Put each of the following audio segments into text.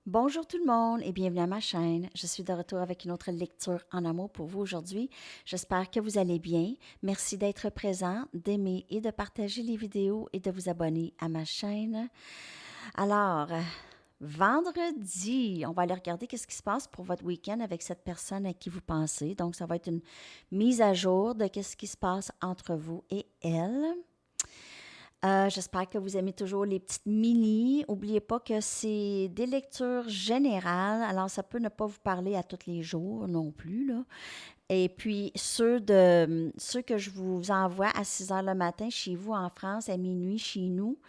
Bonjour tout le monde et bienvenue à ma chaîne. Je suis de retour avec une autre lecture en amour pour vous aujourd'hui. J'espère que vous allez bien. Merci d'être présent, d'aimer et de partager les vidéos et de vous abonner à ma chaîne. Alors, vendredi, on va aller regarder qu'est-ce qui se passe pour votre week-end avec cette personne à qui vous pensez. Donc, ça va être une mise à jour de qu'est-ce qui se passe entre vous et elle. J'espère que vous aimez toujours les petites mini. N'oubliez pas que c'est des lectures générales, alors ça peut ne pas vous parler à tous les jours non plus, là. Et puis, ceux que je vous envoie à 6 heures le matin chez vous en France, à minuit chez nous,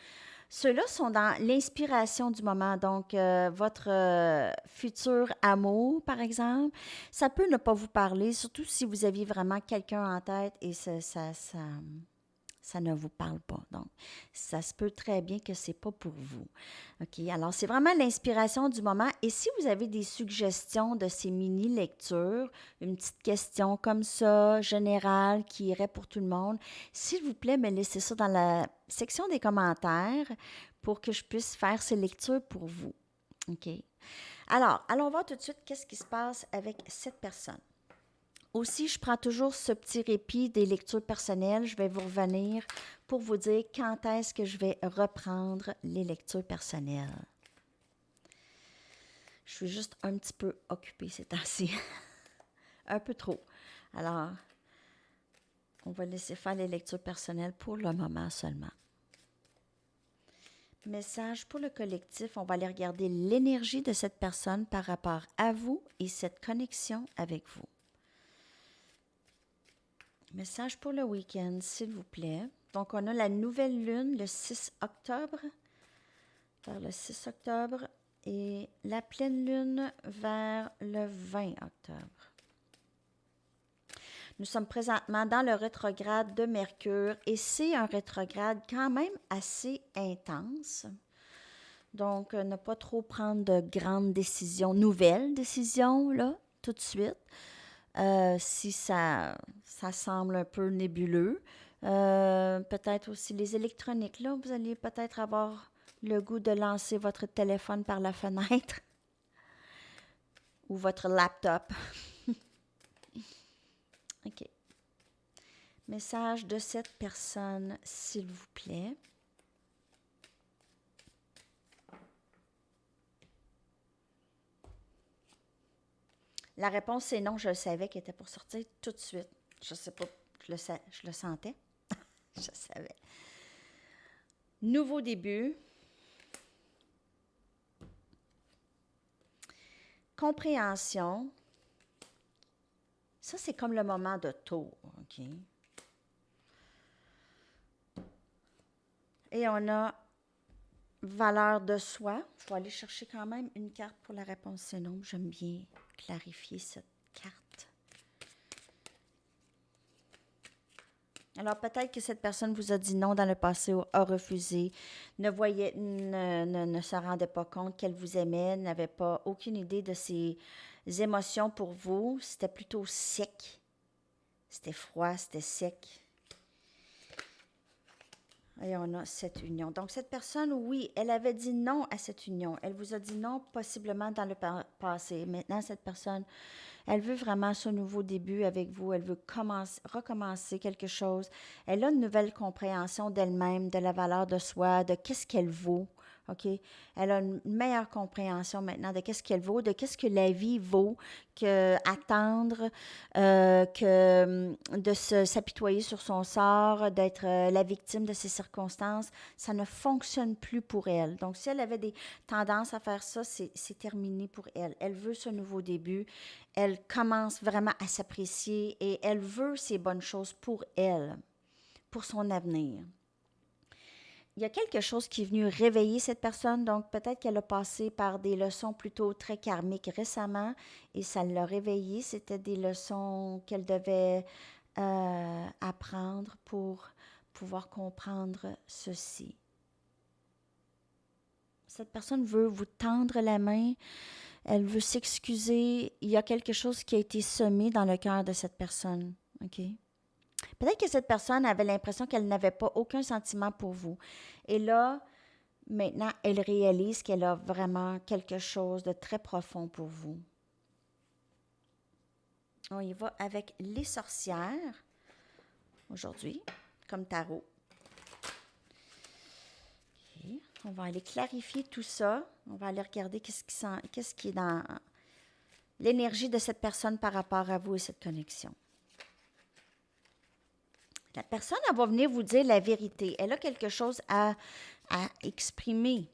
ceux-là sont dans l'inspiration du moment. Donc, votre futur amour, par exemple, ça peut ne pas vous parler, surtout si vous aviez vraiment quelqu'un en tête et ça ne vous parle pas. Donc, ça se peut très bien que ce n'est pas pour vous. OK? Alors, c'est vraiment l'inspiration du moment. Et si vous avez des suggestions de ces mini-lectures, une petite question comme ça, générale, qui irait pour tout le monde, s'il vous plaît, me laissez ça dans la section des commentaires pour que je puisse faire ces lectures pour vous. OK? Alors, allons voir tout de suite qu'est-ce qui se passe avec cette personne. Aussi, je prends toujours ce petit répit des lectures personnelles. Je vais vous revenir pour vous dire quand est-ce que je vais reprendre les lectures personnelles. Je suis juste un petit peu occupée ces temps-ci. Un peu trop. Alors, on va laisser faire les lectures personnelles pour le moment seulement. Message pour le collectif, on va aller regarder l'énergie de cette personne par rapport à vous et cette connexion avec vous. Message pour le week-end, s'il vous plaît. Donc, on a la nouvelle lune le 6 octobre, vers le 6 octobre, et la pleine lune vers le 20 octobre. Nous sommes présentement dans le rétrograde de Mercure, et c'est un rétrograde quand même assez intense. Donc, ne pas trop prendre de grandes décisions, nouvelles décisions, là, tout de suite. Si ça semble un peu nébuleux. Peut-être aussi les électroniques. Là, vous allez peut-être avoir le goût de lancer votre téléphone par la fenêtre ou votre laptop. OK. Message de cette personne, s'il vous plaît. La réponse est non. Je le savais qu'elle était pour sortir tout de suite. Je sais pas. Je le sentais. Je savais. Nouveau début. Compréhension. Ça, c'est comme le moment de tour, OK? Et on a valeur de soi. Je vais aller chercher quand même une carte pour la réponse c'est non. J'aime bien clarifier cette carte. Alors, peut-être que cette personne vous a dit non dans le passé ou a refusé, ne se rendait pas compte qu'elle vous aimait, n'avait pas aucune idée de ses émotions pour vous. C'était plutôt sec. C'était froid, c'était sec. Et on a cette union. Donc, cette personne, oui, elle avait dit non à cette union. Elle vous a dit non possiblement dans le passé. Maintenant, cette personne, elle veut vraiment ce nouveau début avec vous. Elle veut recommencer quelque chose. Elle a une nouvelle compréhension d'elle-même, de la valeur de soi, de qu'est-ce qu'elle vaut. OK? Elle a une meilleure compréhension maintenant de qu'est-ce qu'elle vaut, de qu'est-ce que la vie vaut, que attendre, que de s'apitoyer sur son sort, d'être la victime de ses circonstances, ça ne fonctionne plus pour elle. Donc, si elle avait des tendances à faire ça, c'est terminé pour elle. Elle veut ce nouveau début. Elle commence vraiment à s'apprécier et elle veut ces bonnes choses pour elle, pour son avenir. Il y a quelque chose qui est venu réveiller cette personne, donc peut-être qu'elle a passé par des leçons plutôt très karmiques récemment et ça l'a réveillée. C'était des leçons qu'elle devait apprendre pour pouvoir comprendre ceci. Cette personne veut vous tendre la main, elle veut s'excuser. Il y a quelque chose qui a été semé dans le cœur de cette personne. OK? Peut-être que cette personne avait l'impression qu'elle n'avait pas aucun sentiment pour vous. Et là, maintenant, elle réalise qu'elle a vraiment quelque chose de très profond pour vous. On y va avec les sorcières aujourd'hui, comme tarot. Okay. On va aller clarifier tout ça. On va aller regarder qu'est-ce qui est dans l'énergie de cette personne par rapport à vous et cette connexion. La personne, elle va venir vous dire la vérité. Elle a quelque chose à exprimer.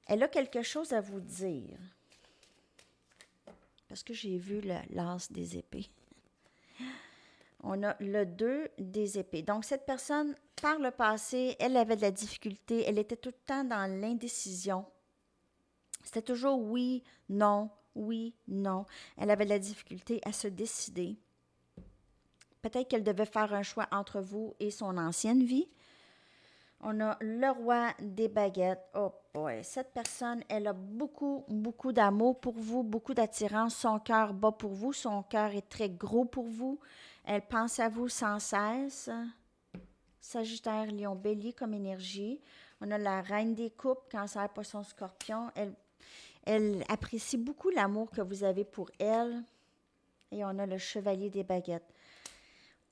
Elle a quelque chose à vous dire. Parce que j'ai vu l'as des épées. On a le 2 des épées. Donc, cette personne, par le passé, elle avait de la difficulté. Elle était tout le temps dans l'indécision. C'était toujours oui, non, oui, non. Elle avait de la difficulté à se décider. Peut-être qu'elle devait faire un choix entre vous et son ancienne vie. On a le roi des baguettes. Oh boy, cette personne, elle a beaucoup, beaucoup d'amour pour vous, beaucoup d'attirance. Son cœur bat pour vous, son cœur est très gros pour vous. Elle pense à vous sans cesse. Sagittaire, Lion, Bélier comme énergie. On a la reine des coupes, Cancer, Poisson, Scorpion. Elle apprécie beaucoup l'amour que vous avez pour elle. Et on a le chevalier des baguettes.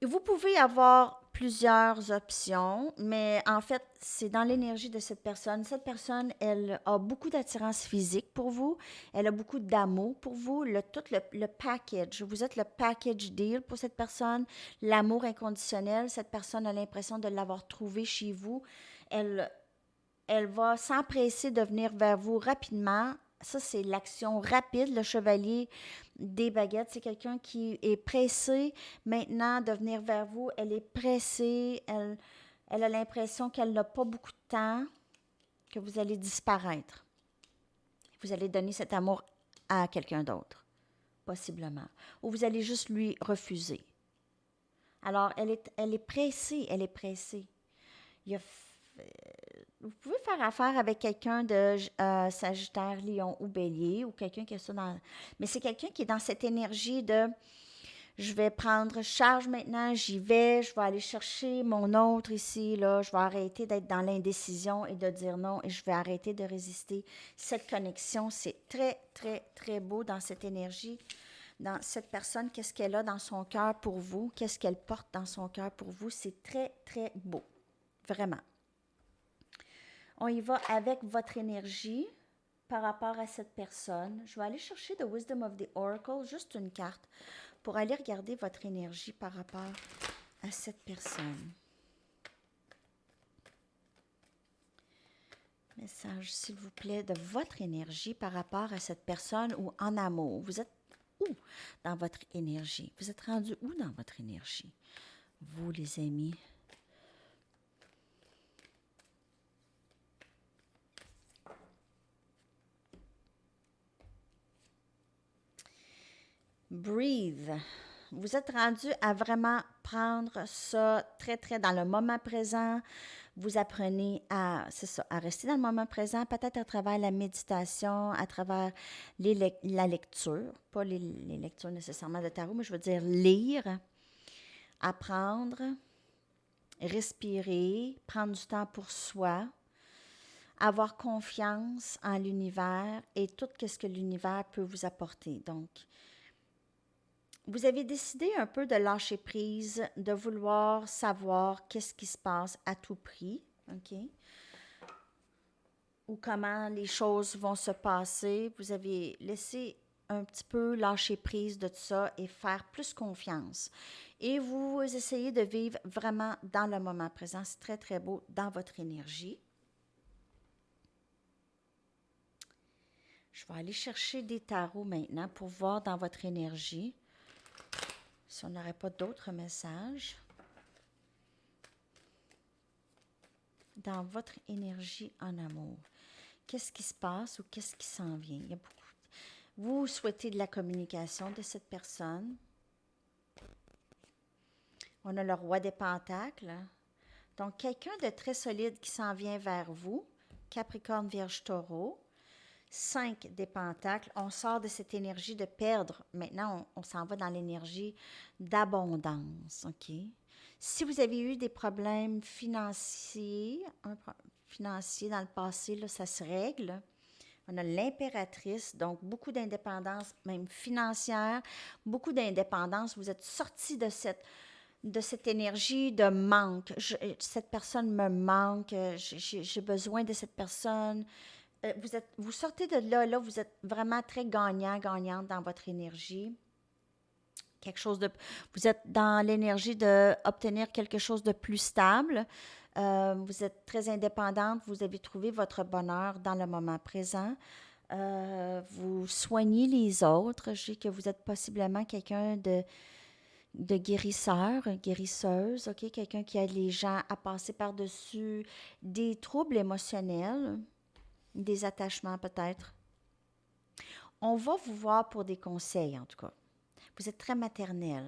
Vous pouvez avoir plusieurs options, mais en fait, c'est dans l'énergie de cette personne. Cette personne, elle a beaucoup d'attirance physique pour vous. Elle a beaucoup d'amour pour vous. Tout le package. Vous êtes le package deal pour cette personne. L'amour inconditionnel. Cette personne a l'impression de l'avoir trouvé chez vous. Elle va s'empresser de venir vers vous rapidement. Ça, c'est l'action rapide. Le chevalier des baguettes, c'est quelqu'un qui est pressé maintenant de venir vers vous. Elle est pressée. Elle a l'impression qu'elle n'a pas beaucoup de temps, que vous allez disparaître. Vous allez donner cet amour à quelqu'un d'autre, possiblement. Ou vous allez juste lui refuser. Alors, elle est pressée. Elle est pressée. Vous pouvez faire affaire avec quelqu'un de Sagittaire, Lion ou Bélier, ou quelqu'un qui a ça dans... Mais c'est quelqu'un qui est dans cette énergie de je vais prendre charge maintenant, j'y vais, je vais aller chercher mon autre ici, là, je vais arrêter d'être dans l'indécision et de dire non, et je vais arrêter de résister. Cette connexion, c'est très, très, très beau dans cette énergie. Dans cette personne, qu'est-ce qu'elle a dans son cœur pour vous, qu'est-ce qu'elle porte dans son cœur pour vous, c'est très, très beau. Vraiment. On y va avec votre énergie par rapport à cette personne. Je vais aller chercher The Wisdom of the Oracle, juste une carte, pour aller regarder votre énergie par rapport à cette personne. Message, s'il vous plaît, de votre énergie par rapport à cette personne ou en amour. Vous êtes où dans votre énergie? Vous êtes rendu où dans votre énergie? Vous, les amis. Breathe. Vous êtes rendu à vraiment prendre ça très, très dans le moment présent. Vous apprenez à, c'est ça, à rester dans le moment présent, peut-être à travers la méditation, à travers la lecture, pas les lectures nécessairement de tarot, mais je veux dire lire, apprendre, respirer, prendre du temps pour soi, avoir confiance en l'univers et tout ce que l'univers peut vous apporter. Donc, vous avez décidé un peu de lâcher prise, de vouloir savoir qu'est-ce qui se passe à tout prix, OK? Ou comment les choses vont se passer. Vous avez laissé un petit peu lâcher prise de tout ça et faire plus confiance. Et vous essayez de vivre vraiment dans le moment présent. C'est très, très beau dans votre énergie. Je vais aller chercher des tarots maintenant pour voir dans votre énergie. Si on n'aurait pas d'autres messages, dans votre énergie en amour, qu'est-ce qui se passe ou qu'est-ce qui s'en vient? Il y a beaucoup. Vous souhaitez de la communication de cette personne. On a le roi des pentacles. Donc, quelqu'un de très solide qui s'en vient vers vous. Capricorne, Vierge, Taureau. 5 des pentacles, on sort de cette énergie de perdre. Maintenant, on s'en va dans l'énergie d'abondance, OK? Si vous avez eu des problèmes financiers, financier dans le passé, là, ça se règle. On a l'impératrice, donc beaucoup d'indépendance, même financière, beaucoup d'indépendance. Vous êtes sorti de cette énergie de manque. Cette personne me manque, j'ai besoin de cette personne. Vous sortez de là, vous êtes vraiment très gagnant, gagnante dans votre énergie. Vous êtes dans l'énergie d'obtenir quelque chose de plus stable. Vous êtes très indépendante, vous avez trouvé votre bonheur dans le moment présent. Vous soignez les autres. Je sais que vous êtes possiblement quelqu'un de guérisseur, guérisseuse, OK? Quelqu'un qui aide les gens à passer par-dessus des troubles émotionnels, des attachements peut-être. On va vous voir pour des conseils, en tout cas. Vous êtes très maternel.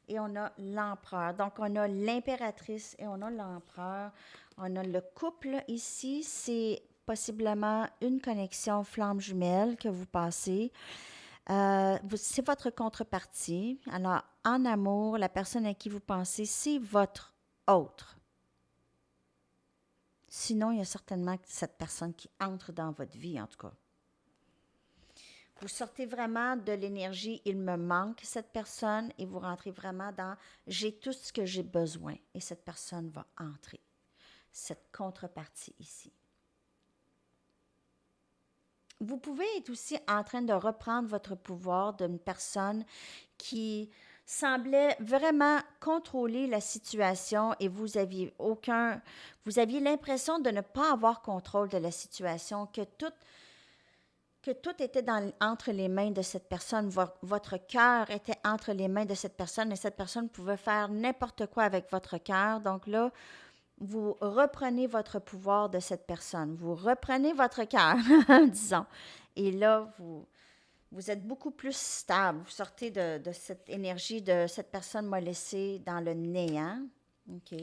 Et on a l'empereur. Donc, on a l'impératrice et on a l'empereur. On a le couple ici. C'est possiblement une connexion flamme jumelle que vous passez. C'est votre contrepartie. Alors, en amour, la personne à qui vous pensez, c'est votre autre. Sinon, il y a certainement cette personne qui entre dans votre vie, en tout cas. Vous sortez vraiment de l'énergie « il me manque cette personne » et vous rentrez vraiment dans « j'ai tout ce que j'ai besoin » et cette personne va entrer. Cette contrepartie ici. Vous pouvez être aussi en train de reprendre votre pouvoir d'une personne qui semblait vraiment contrôler la situation et vous aviez l'impression de ne pas avoir contrôle de la situation, que tout était entre les mains de cette personne. Votre cœur était entre les mains de cette personne et cette personne pouvait faire n'importe quoi avec votre cœur. Donc là, vous reprenez votre pouvoir de cette personne. Vous reprenez votre cœur, disons. Et là, vous êtes beaucoup plus stable. Vous sortez de cette énergie de cette personne m'a laissé dans le néant. OK?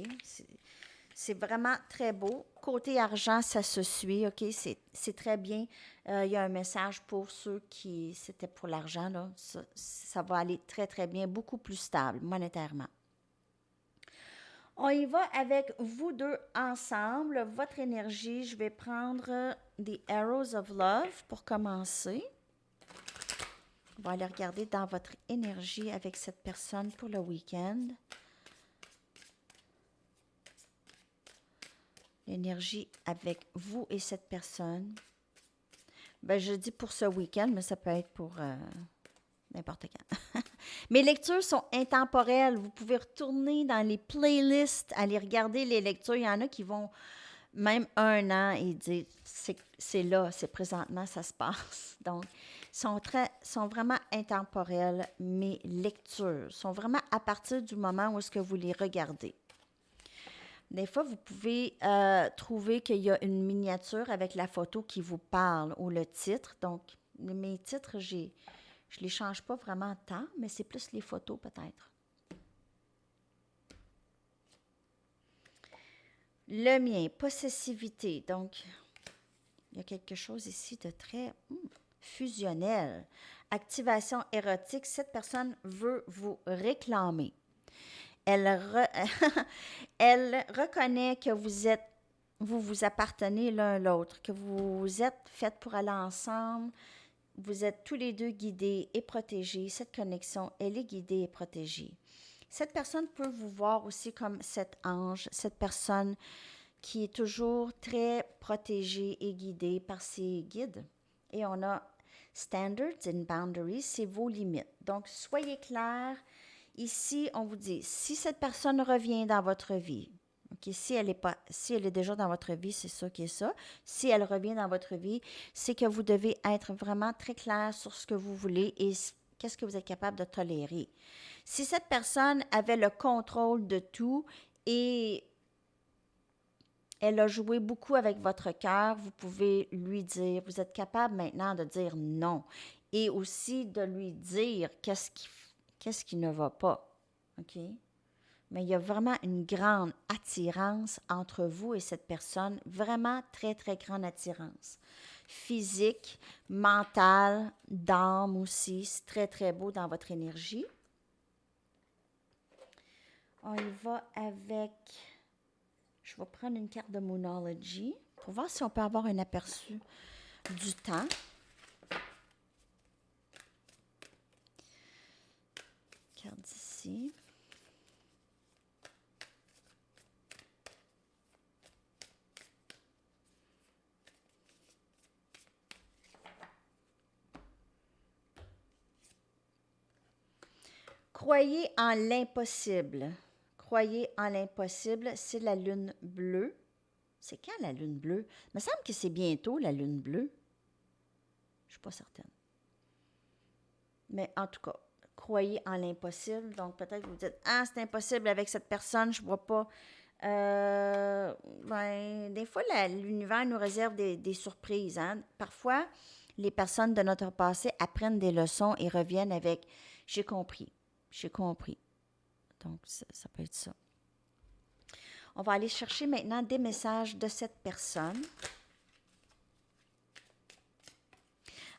C'est vraiment très beau. Côté argent, ça se suit, OK? C'est très bien. Il y a un message pour ceux qui... C'était pour l'argent, là. Ça va aller très, très bien. Beaucoup plus stable, monétairement. On y va avec vous deux ensemble. Votre énergie, je vais prendre des Arrows of Love pour commencer. On va aller regarder dans votre énergie avec cette personne pour le week-end. L'énergie avec vous et cette personne. Ben, je dis pour ce week-end, mais ça peut être pour n'importe quand. Mes lectures sont intemporelles. Vous pouvez retourner dans les playlists, aller regarder les lectures. Il y en a qui vont même 1 an et dire c'est là, c'est présentement, ça se passe. Donc, sont vraiment intemporelles. Mes lectures sont vraiment à partir du moment où est-ce que vous les regardez. Des fois, vous pouvez trouver qu'il y a une miniature avec la photo qui vous parle ou le titre. Donc, mes titres, je ne les change pas vraiment tant, mais c'est plus les photos peut-être. Le mien, possessivité. Donc, il y a quelque chose ici de très fusionnel. Activation érotique. Cette personne veut vous réclamer. Elle reconnaît que vous appartenez l'un à l'autre, que vous êtes faites pour aller ensemble. Vous êtes tous les deux guidés et protégés. Cette connexion, elle est guidée et protégée. Cette personne peut vous voir aussi comme cet ange, cette personne qui est toujours très protégée et guidée par ses guides. Et on a standards and boundaries, c'est vos limites. Donc, soyez clairs. Ici, on vous dit, si cette personne revient dans votre vie, okay, si elle est déjà dans votre vie, c'est ça qui est ça. Si elle revient dans votre vie, c'est que vous devez être vraiment très clair sur ce que vous voulez et qu'est-ce que vous êtes capable de tolérer. Si cette personne avait le contrôle de tout et elle a joué beaucoup avec votre cœur, vous pouvez lui dire, vous êtes capable maintenant de dire non et aussi de lui dire qu'est-ce qui ne va pas, OK? Mais il y a vraiment une grande attirance entre vous et cette personne, vraiment très, très grande attirance. Physique, mentale, d'âme aussi, c'est très, très beau dans votre énergie. On y va avec, je vais prendre une carte de Moonology. pour voir si on peut avoir un aperçu du temps. Regarde ici. Croyez en l'impossible. Croyez en l'impossible, c'est la lune bleue. C'est quand la lune bleue? Il me semble que c'est bientôt la lune bleue. Je ne suis pas certaine. Mais en tout cas, croyez en l'impossible. Donc peut-être que vous dites, ah, c'est impossible avec cette personne, je ne vois pas. Des fois, l'univers nous réserve des surprises. Hein? Parfois, les personnes de notre passé apprennent des leçons et reviennent avec, j'ai compris. J'ai compris. Donc, ça peut être ça. On va aller chercher maintenant des messages de cette personne.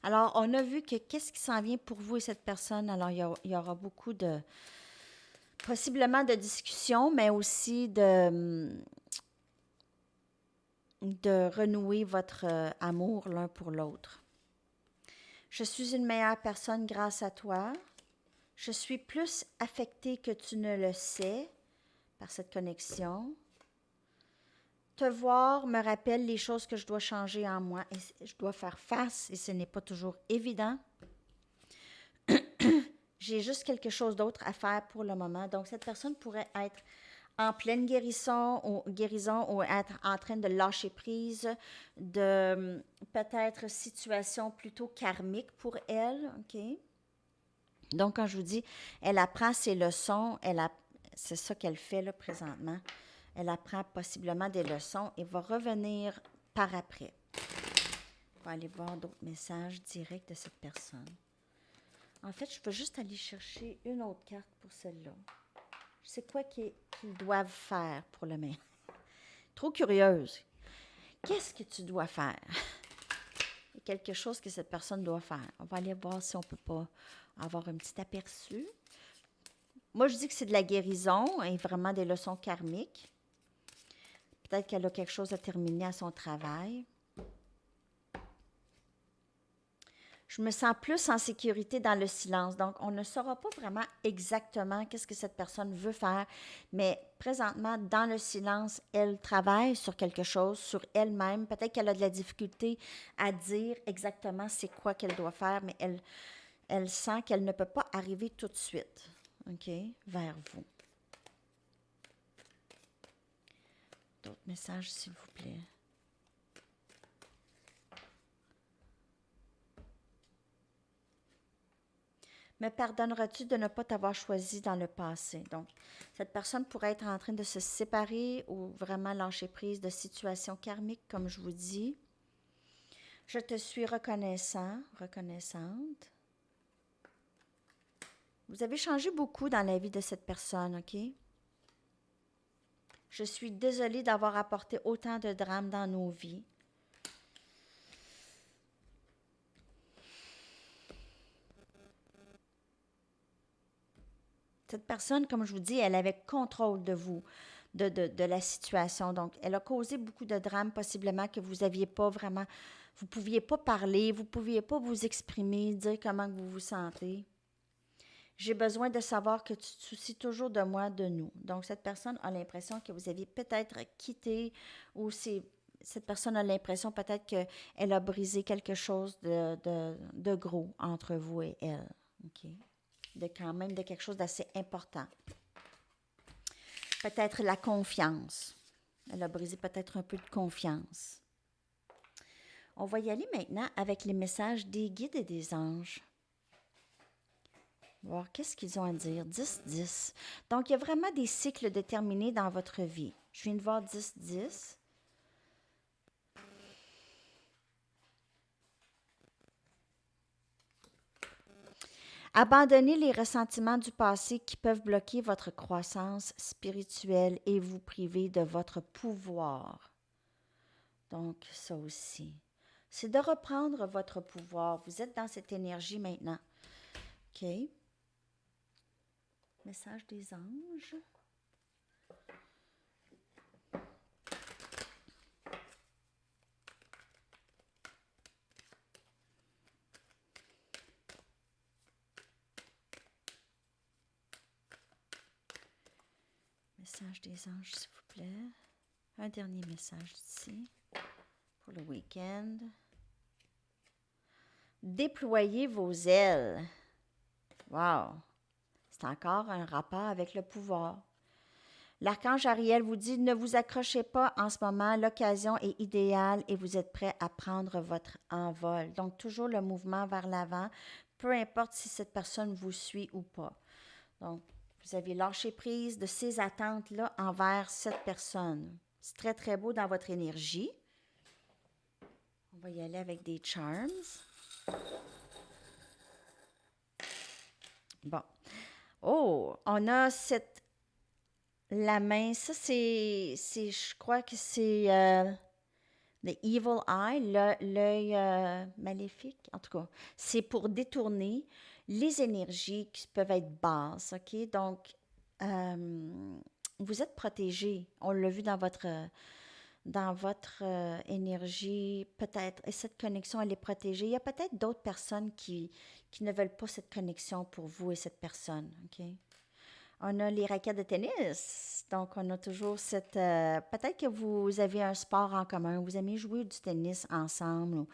Alors, on a vu que qu'est-ce qui s'en vient pour vous et cette personne. Alors, il y aura beaucoup de, possiblement de discussions, mais aussi de renouer votre amour l'un pour l'autre. Je suis une meilleure personne grâce à toi. Je suis plus affectée que tu ne le sais par cette connexion. Te voir me rappelle les choses que je dois changer en moi et je dois faire face et ce n'est pas toujours évident. J'ai juste quelque chose d'autre à faire pour le moment. Donc, cette personne pourrait être en pleine guérison ou être en train de lâcher prise de peut-être situation plutôt karmique pour elle. OK? Donc, quand je vous dis, elle apprend ses leçons, c'est ça qu'elle fait là présentement. Elle apprend possiblement des leçons et va revenir par après. On va aller voir d'autres messages directs de cette personne. En fait, je peux juste aller chercher une autre carte pour celle-là. C'est quoi qu'ils doivent faire pour le moment? Trop curieuse. Qu'est-ce que tu dois faire? Il y a quelque chose que cette personne doit faire. On va aller voir si on ne peut pas avoir un petit aperçu. Moi, je dis que c'est de la guérison et vraiment des leçons karmiques. Peut-être qu'elle a quelque chose à terminer à son travail. Je me sens plus en sécurité dans le silence. Donc, on ne saura pas vraiment exactement qu'est-ce que cette personne veut faire, mais présentement, dans le silence, elle travaille sur quelque chose, sur elle-même. Peut-être qu'elle a de la difficulté à dire exactement c'est quoi qu'elle doit faire, mais elle sent qu'elle ne peut pas arriver tout de suite, OK, vers vous. D'autres messages, s'il vous plaît. Me pardonneras-tu de ne pas t'avoir choisi dans le passé? Donc, cette personne pourrait être en train de se séparer ou vraiment lâcher prise de situations karmiques, comme je vous dis. Je te suis reconnaissant, reconnaissante. Vous avez changé beaucoup dans la vie de cette personne, OK? Je suis désolée d'avoir apporté autant de drames dans nos vies. Cette personne, comme je vous dis, elle avait contrôle de vous, de la situation. Donc, elle a causé beaucoup de drames, possiblement, que vous n'aviez pas vraiment, vous ne pouviez pas parler, vous ne pouviez pas vous exprimer, dire comment vous vous sentez. J'ai besoin de savoir que tu te soucies toujours de moi, de nous. Donc, cette personne a l'impression que vous aviez peut-être quitté ou cette personne a l'impression peut-être qu'elle a brisé quelque chose de gros entre vous et elle. OK? Quand même de quelque chose d'assez important. Peut-être la confiance. Elle a brisé peut-être un peu de confiance. On va y aller maintenant avec les messages des guides et des anges. Voir qu'est-ce qu'ils ont à dire. 10-10. Donc, il y a vraiment des cycles déterminés dans votre vie. Je viens de voir 10-10. Abandonnez les ressentiments du passé qui peuvent bloquer votre croissance spirituelle et vous priver de votre pouvoir. Donc, ça aussi. C'est de reprendre votre pouvoir. Vous êtes dans cette énergie maintenant. OK? Message des anges. message des anges, s'il vous plaît. Un dernier message ici pour le week-end. Déployez vos ailes. Wow! C'est encore un rapport avec le pouvoir. L'archange Ariel vous dit, ne vous accrochez pas en ce moment, l'occasion est idéale et vous êtes prêt à prendre votre envol. Donc, toujours le mouvement vers l'avant, peu importe si cette personne vous suit ou pas. Donc, vous avez lâché prise de ces attentes-là envers cette personne. C'est très, très beau dans votre énergie. On va y aller avec des charms. Bon. Oh, on a la main, ça je crois que c'est the evil eye, l'œil maléfique, en tout cas. C'est pour détourner les énergies qui peuvent être basses, OK? Donc, vous êtes protégé. On l'a vu dans votre énergie, peut-être, et cette connexion, elle est protégée. Il y a peut-être d'autres personnes qui ne veulent pas cette connexion pour vous et cette personne, OK? On a les raquettes de tennis. Donc, on a toujours cette... peut-être que vous avez un sport en commun. Vous aimez jouer du tennis ensemble. Ou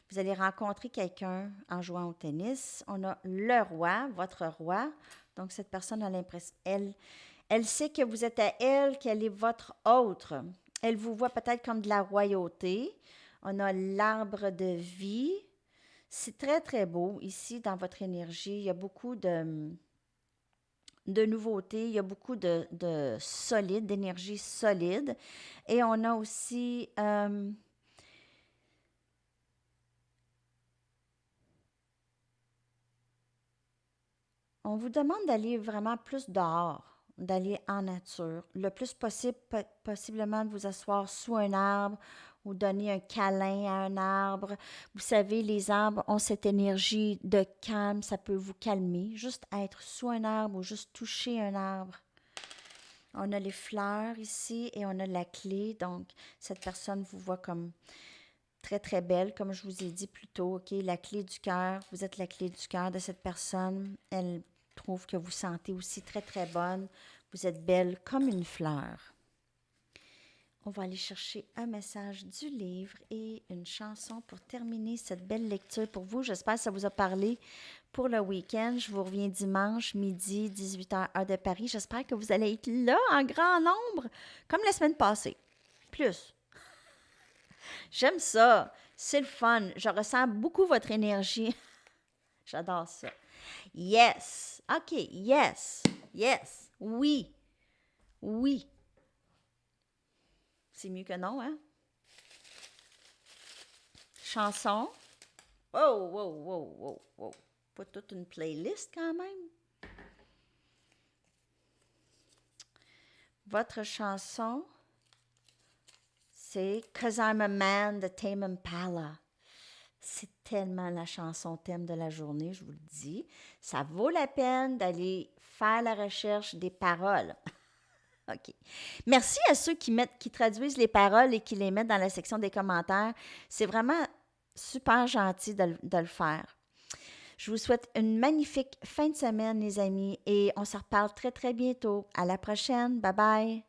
vous allez rencontrer quelqu'un en jouant au tennis. On a le roi, votre roi. Donc, cette personne a l'impression... Elle sait que vous êtes à elle, qu'elle est votre autre. Elle vous voit peut-être comme de la royauté. On a l'arbre de vie. C'est très, très beau. Ici, dans votre énergie, il y a beaucoup de nouveautés, il y a beaucoup de solide, d'énergie solide. Et on a aussi on vous demande d'aller vraiment plus dehors, d'aller en nature, le plus possible, possiblement de vous asseoir sous un arbre ou donner un câlin à un arbre. Vous savez, les arbres ont cette énergie de calme, ça peut vous calmer. Juste être sous un arbre ou juste toucher un arbre. On a les fleurs ici et on a la clé. Donc, cette personne vous voit comme très, très belle, comme je vous ai dit plus tôt. OK, la clé du cœur. Vous êtes la clé du cœur de cette personne. Elle trouve que vous sentez aussi très, très bonne. Vous êtes belle comme une fleur. On va aller chercher un message du livre et une chanson pour terminer cette belle lecture pour vous. J'espère que ça vous a parlé pour le week-end. Je vous reviens dimanche, midi, 18h, heure de Paris. J'espère que vous allez être là en grand nombre, comme la semaine passée. Plus. J'aime ça. C'est le fun. Je ressens beaucoup votre énergie. J'adore ça. Yes. OK. Yes. Yes. Oui. Oui. C'est mieux que non, hein? Chanson. Wow, wow, wow, wow, wow. Pas toute une playlist quand même. Votre chanson, c'est « 'Cause I'm a Man » de Tame Impala. C'est tellement la chanson thème de la journée, je vous le dis. Ça vaut la peine d'aller faire la recherche des paroles. OK. Merci à ceux qui traduisent les paroles et qui les mettent dans la section des commentaires. C'est vraiment super gentil de le faire. Je vous souhaite une magnifique fin de semaine, les amis, et on se reparle très, très bientôt. À la prochaine. Bye bye.